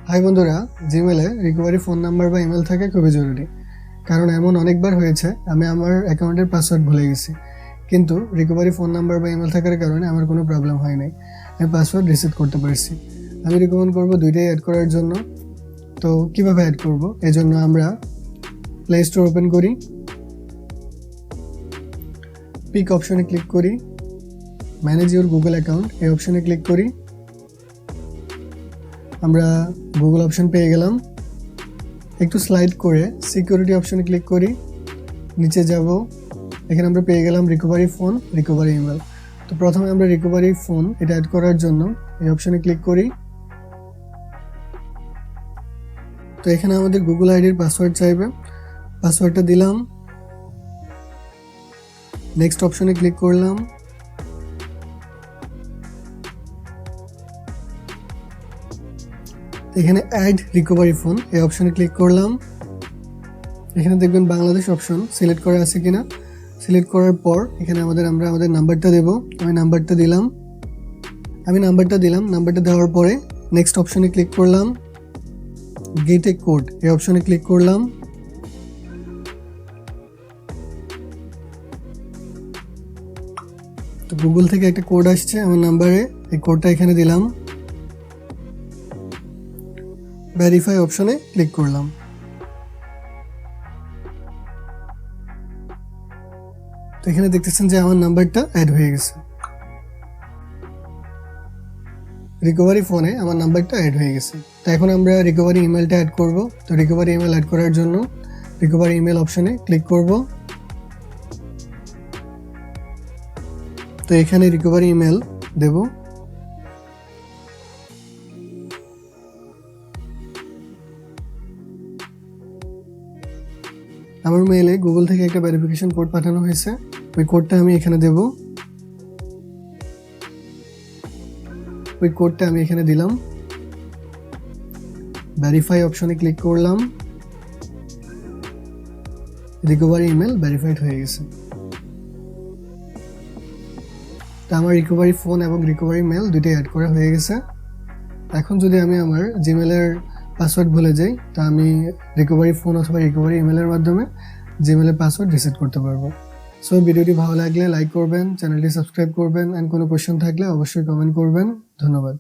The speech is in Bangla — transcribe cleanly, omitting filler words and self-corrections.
হাই বন্ধুরা, জিমেলে রিকভারি ফোন নাম্বার বা ইমেল থাকা খুবই জরুরি। কারণ এমন অনেকবার হয়েছে আমি আমার অ্যাকাউন্টের পাসওয়ার্ড ভুলে গেছি, কিন্তু রিকভারি ফোন নাম্বার বা ইমেল থাকার কারণে আমার কোনো প্রবলেম হয় নাই। আমি পাসওয়ার্ড রিসেট করতে পারছি। আমি রিকমেন্ড করব দুইটাই অ্যাড করার জন্য। তো কিভাবে অ্যাড করব, এই জন্য আমরা প্লে স্টোর ওপেন করি, পিক অপশনে ক্লিক করি, ম্যানেজ ইউর গুগল অ্যাকাউন্ট এই অপশনে ক্লিক করি। আমরা গুগল অপশন পেয়ে গেলাম। একটু স্লাইড করে সিকিউরিটি অপশনে ক্লিক করি, নিচে যাব, এখানে আমরা পেয়ে গেলাম রিকভারি ফোন, রিকভারি ইমেল। তো প্রথমে আমরা রিকভারি ফোন এটা অ্যাড করার জন্য এই অপশনে ক্লিক করি। তো এখানে আমাদের গুগল আইডির পাসওয়ার্ড চাইবে, পাসওয়ার্ডটা দিলাম, নেক্সট অপশনে ক্লিক করলাম। এখানে অ্যাড রিকভারি ফোন এই অপশনে ক্লিক করলাম। এখানে দেখবেন বাংলাদেশ অপশন সিলেক্ট করা আছে কিনা। সিলেক্ট করার পর এখানে আমরা আমাদের নাম্বারটা দেব। আমি নাম্বারটা দিলাম। নাম্বারটা দেওয়ার পরে নেক্সট অপশনে ক্লিক করলাম, গেট এ কোড এই অপশনে ক্লিক করলাম। তো গুগল থেকে একটা কোড আসছে আমার নাম্বারে, এই কোডটা এখানে দিলাম, ভেরিফাই অপশনে ক্লিক করলাম। তো এখানে দেখতেছেন যে আমার নাম্বারটা অ্যাড হয়ে গেছে, রিকভারি ফোনে আমার নাম্বারটা অ্যাড হয়ে গেছে। তো এখন আমরা রিকভারি ইমেলটা অ্যাড করব। তো রিকভারি ইমেল অ্যাড করার জন্য রিকভারি ইমেল অপশনে ক্লিক করব। তো এখানে রিকভারি ইমেল দেব। আমার মেইলে গুগল থেকে একটা ভেরিফিকেশন কোড পাঠানো হয়েছে, ওই কোডটা আমি এখানে দেব। ওই কোডটা আমি এখানে দিলাম, ভেরিফাই অপশনে ক্লিক করলাম, রিকভারি ইমেল ভেরিফাইড হয়ে গেছে। তো আমার রিকভারি ফোন এবং রিকভারি মেল দুটোই অ্যাড করা হয়ে গেছে। এখন যদি আমি আমার জিমেলের পাসওয়ার্ড ভুলে যাই, তা আমি রিকভারি ফোন অথবা রিকভারি ইমেলের মাধ্যমে জিমেলের পাসওয়ার্ড রিসেট করতে পারবো। সো ভিডিওটি ভালো লাগলে লাইক করবেন, চ্যানেলটি সাবস্ক্রাইব করবেন, অ্যান্ড কোনো কোয়েশ্চেন থাকলে অবশ্যই কমেন্ট করবেন। ধন্যবাদ।